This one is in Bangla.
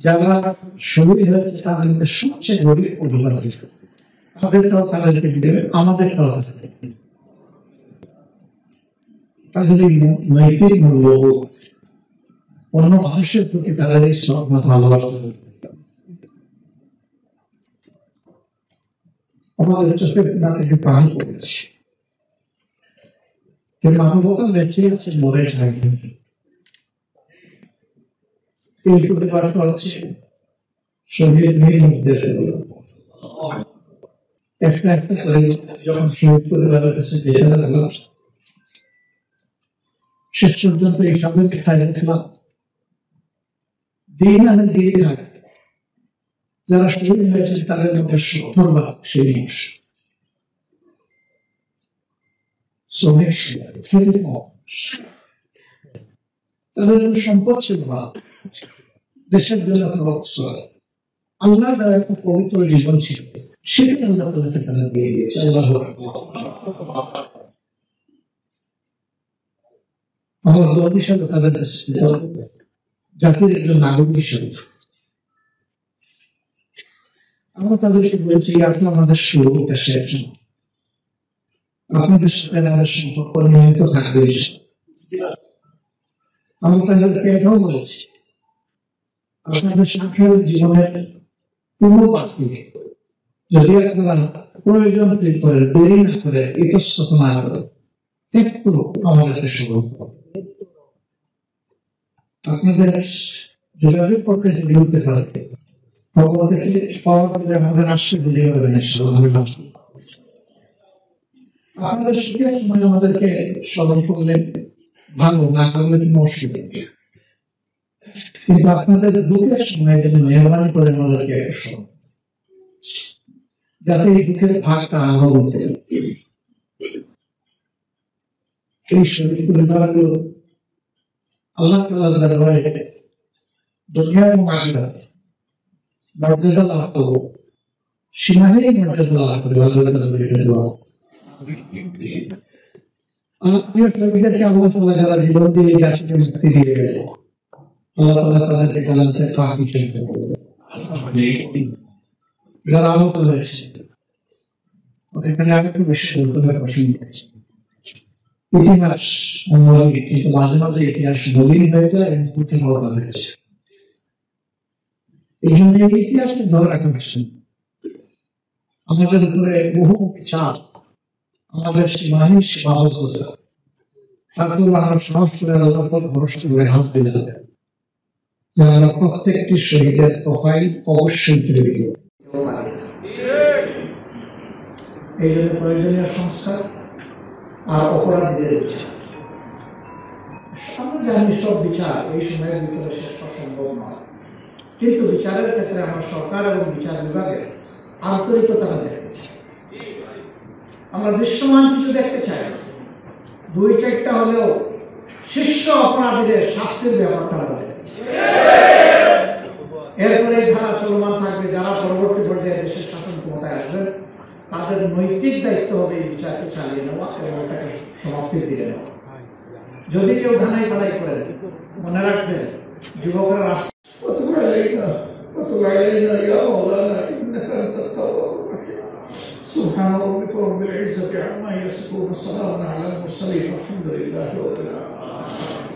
যারা শহীদ হয়েছে তাদের সবচেয়ে গরিব অধিবাসী, তাদেরটাও তাদেরকে দেবে, আমাদেরটাও তাদের নৈতিক মূল্যবোধ, অন্য মানুষের প্রতি তাদের এই শ্রদ্ধা ভালোবাসা আমাদের চোখের না থেকে প্রাণ করেছে। মানবতা বেঁচে আছে, মরে যায়নি। এই পরিবারটা হচ্ছে শহীদ মধ্যে একটা একটা করে যখন শহীদ পরিবারের কাছে যেতে লাগলাম, শেষ পর্যন্ত এই সামনে খাইয়ে খেলাম দিন আনে দিয়ে থাকে। যারা শহীদ হয়েছে তাদের মধ্যে 70 ভাগ সেই মানুষ শ্রমিক ছিল, তাদের সম্পদ ছিল ভালো, দেশের জন্য আল্লাহর দ্বারা একটা পবিত্র জীবন ছিল, সেটা আল্লাহ তাদেরকে তারা দিয়ে দিয়েছে। আমার দল হিসাবে তাদের কাছে জাতির একজন নাগরিক হিসেবে আমরা তাদেরকে বলছি, আপনি আমাদের শুরুটা শেষ, আপনাদের সাথে আমাদের সম্পর্ক নিয়মিত থাকবে। আমরা তাদেরকে এটাও বলেছি, আপনাদের সাংসারিক জীবনের পূর্ণ প্রাপ্তি যদি আপনারা প্রয়োজন ফিল করে, দেরি না করে, ইতস্তত না করে, একটু আমাদেরকে শুরু আপনাদের যোগাযোগ করতে যদি উঠতে পারে আমাদের আসছে বুঝে পাবেন। আপনাদের সুখের সময় আমাদেরকে স্মরণ করলে ভালো, না করলে কোনো অসুবিধা নেই, কিন্তু আপনাদের দুঃখের সময় যদি মেহরবানি করে আমাদেরকে যাতে এই দুঃখের ভাগটা আরো হতে এই শরীর পরিবারগুলো আল্লাহ তাআলার দরবারে দুনিয়া এবং আখিরাতে মর্যাদা লাভ করবো, সীমাহীন মর্যাদা লাভ করবো। যারা জীবন দিয়ে জাতিকে মুক্তি দিয়ে গেল, আল্লাহ তাআলা তাদেরকে জান্নাতের ফাঁকি হিসেবে যারা আহত হয়েছে, এখানে আমি একটু বেশি ইতিহাস কিন্তু মাঝে মাঝে ইতিহাস নবীন হয়ে যায় এবং পুঁথি বলা হয়েছে। এই জন্য এই ইতিহাসকে ধরে রাখা হচ্ছে। আমাদের উপরে বহু চাপ, আমাদের সীমাহীন সীমাবদ্ধতা, তারপর আমরা সাহস করে আল্লাহর উপর ভরসা করে হাত দিলে যারা প্রত্যেকটি শহীদের প্রোফাইল অবশ্যই তুলে দিল। এই জন্য প্রয়োজনীয় সংস্কার আর অপরাধীদের বিচার। আমরা জানি সব বিচার এই সময়ের ভিতরে শেষ সম্ভব নয়, কিন্তু বিচারের ক্ষেত্রে আমরা সরকার এবং বিচার বিভাগের আন্তরিকতা দেখতে চাই। আমরা দৃশ্যমান কিছু দেখতে চাই, 2-4টা হলেও শীর্ষ অপরাধীদের শাস্তির ব্যাপারটা হবে। এরপরে এই ধারা চলমান থাকবে, যারা পরবর্তী পর্যায়ে দেশের শাসন ক্ষমতায় আসবেন তাদের নৈতিক দায়িত্ব হবে এই বিচারকে চালিয়ে নেওয়া এবং এটাকে সমাপ্তি দিয়ে নেওয়া। যদি কেউ ধানাই পাড়াই করেন, মনে রাখবেন যুবকরা سبحان ربك رب العزة عما يصفون وسلام على المرسلين والحمد لله رب العالمين.